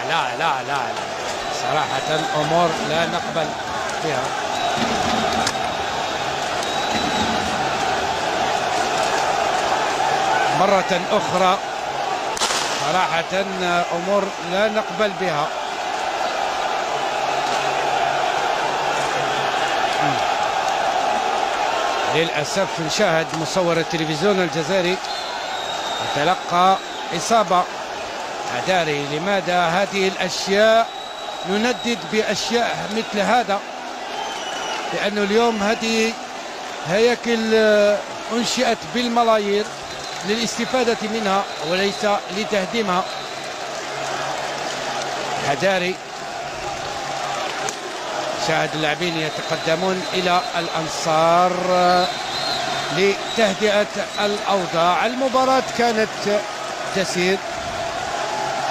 لا لا لا صراحة أمور لا نقبل بها. مرة أخرى صراحة أمور لا نقبل بها. للأسف نشاهد مصور التلفزيون الجزائري يتلقى إصابة. أداري لماذا هذه الأشياء نندد بأشياء مثل هذا؟ لأنه اليوم هذه هياكل أنشئت بالملايير للاستفادة منها وليس لتهديمها. أداري شاهد اللاعبين يتقدمون إلى الأنصار لتهدئة الأوضاع. المباراة كانت تسير